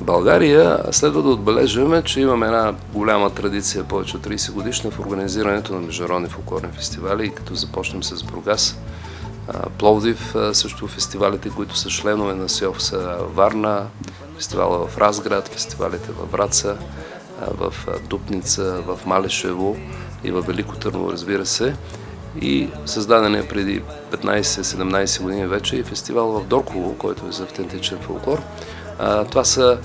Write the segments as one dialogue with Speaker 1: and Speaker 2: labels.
Speaker 1: България следва да отбележим, че имаме една голяма традиция, повече от 30 годишна, в организирането на международни фолклорни фестивали, и като започнем с Бургас, Пловдив, също фестивалите, които са членове на СИОФ, са Варна, фестивала в Разград, фестивалите във Враца, в Дупница, в Малешево и в Велико Търново, разбира се. И създаден е преди 15-17 години вече и фестивал в Дорково, който е за автентичен фолклор. Това са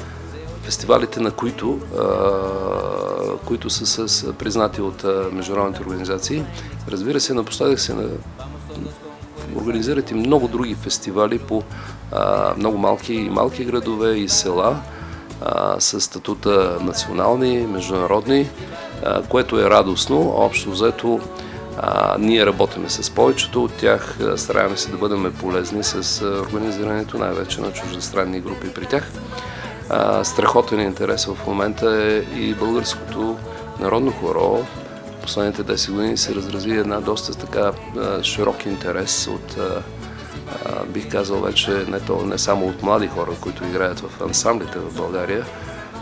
Speaker 1: фестивалите, на които са признати от международните организации. Разбира се, напоследък се организират и много други фестивали по много малки градове и села с статута национални, международни, което е радостно. Общо взето ние работиме с повечето от тях, стараем се да бъдем полезни с организирането най-вече на чуждестранни групи при тях. Страхотен интерес в момента е и българското народно хоро. Последните 10 години се разрази една доста така широк интерес от, бих казал вече, не само от млади хора, които играят в ансамблите в България,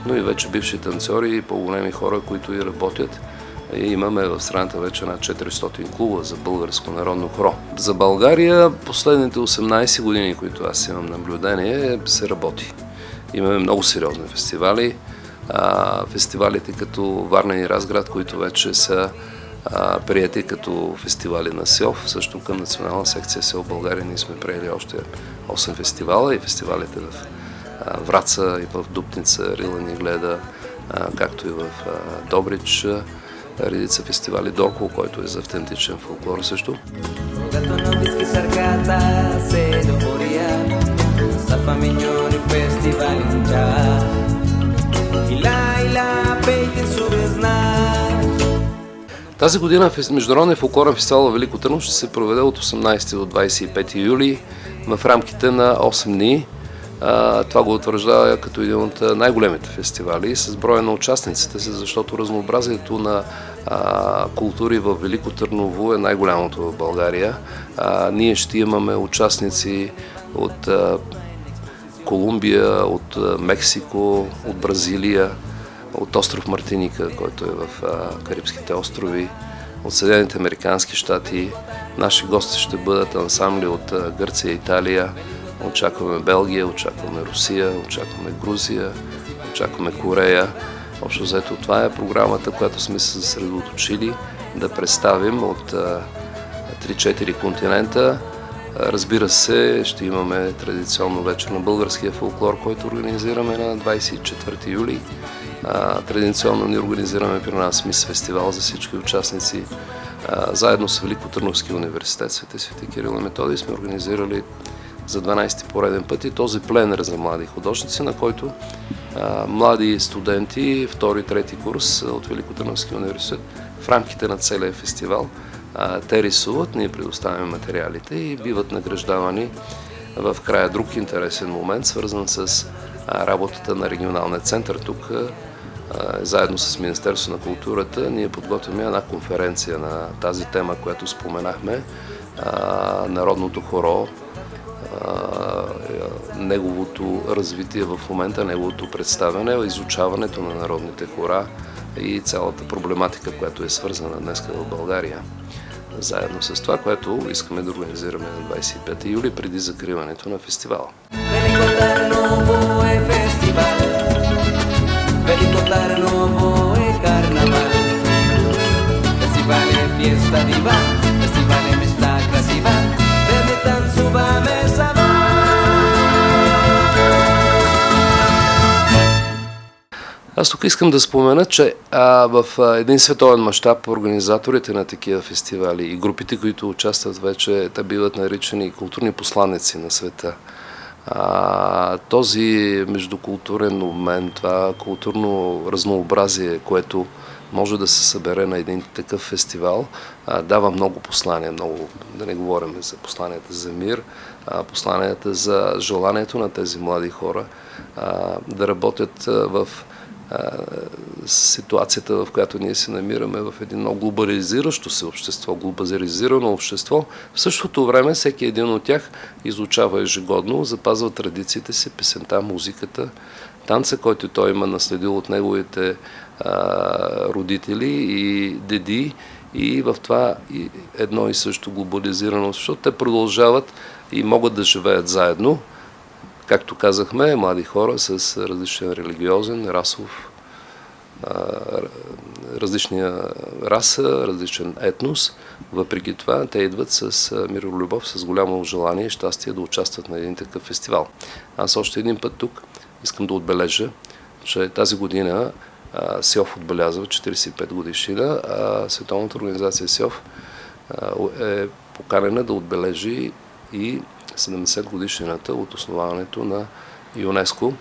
Speaker 1: но и вече бивши танцори и по-големи хора, които и работят. И имаме в страната вече над 400 клуба за българско народно хоро. За България последните 18 години, които аз имам наблюдение, се работи. Имаме много сериозни фестивали. Фестивалите като Варна и Разград, които вече са прияти като фестивали на СИОФ. Също към Национална секция СИОФ България ние сме приели още 8 фестивала и фестивалите в Враца и в Дупница, Рила ни гледа, както и в Добрич. Редица фестивали, Дорково, който е за автентичен фолклор също. Тази година Международният фолклорен фестивал в Велико Търново ще се проведе от 18 до 25 юли в рамките на 8 дни. Това го утвърждава като един от най-големите фестивали с броя на участниците си, защото разнообразието на култури в Велико Търново е най-голямото в България. Ние ще имаме участници от Колумбия, от Мексико, от Бразилия, от остров Мартиника, който е в Карибските острови, от Съединените американски щати. Наши гости ще бъдат ансамбли от Гърция и Италия. Очакваме Белгия, очакваме Русия, очакваме Грузия, очакваме Корея. Общо взето това е програмата, която сме се съсредоточили да представим от 3-4 континента. Разбира се, ще имаме традиционно вечер на българския фолклор, който организираме на 24 юли. Традиционно ни организираме при нас МИС фестивал за всички участници. Заедно с Великотърновския университет Свети Кирил и Методий сме организирали за 12-ти пореден път и този пленер за млади художници, на който млади студенти, втори, трети курс от Великотърновския университет в рамките на целия фестивал те рисуват, ние предоставяме материалите и биват награждавани в края. Друг интересен момент, свързан с работата на регионалния център. Тук, заедно с Министерството на културата, ние подготвяме една конференция на тази тема, която споменахме, народното хоро, неговото развитие в момента, неговото представяне, изучаването на народните хора и цялата проблематика, която е свързана днес в България. Заедно с това, което искаме да организираме на 25 юли преди закриването на фестивала. Аз тук искам да спомена, че в един световен мащаб организаторите на такива фестивали и групите, които участват вече, те биват наричани културни посланици на света. Този междукултурен обмен, това културно разнообразие, което може да се събере на един такъв фестивал, дава много послания, много, да не говорим за посланията за мир, посланията за желанието на тези млади хора да работят в ситуацията, в която ние се намираме в един много глобализиращо се общество, глобализирано общество. В същото време всеки един от тях изучава ежегодно, запазва традициите си, песента, музиката, танца, който той има наследил от неговите родители и деди, и в това едно и също глобализирано, защото те продължават и могат да живеят заедно, както казахме, млади хора с различен религиозен, расов, различна раса, различен етнос. Въпреки това, те идват с миролюбов, с голямо желание и щастие да участват на един такъв фестивал. Аз още един път тук искам да отбележа, че тази година СИОФ отбелязва 45 годишнина, а Световната организация СИОФ е поканена да отбележи и 70 годишнината от основаването на ЮНЕСКО,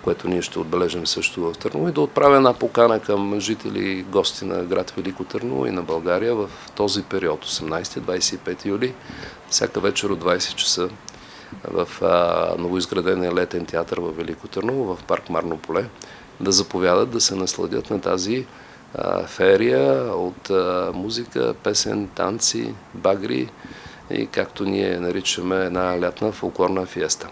Speaker 1: което ние ще отбележим също в Търново, и да отправя една покана към жители и гости на град Велико Търново и на България в този период, 18-25 юли, всяка вечер от 20 часа в новоизградения летен театър в Велико Търново, в парк Марно поле, да заповядат, да се насладят на тази феерия от музика, песен, танци, багри и както ние наричаме една лятна фолклорна фиеста.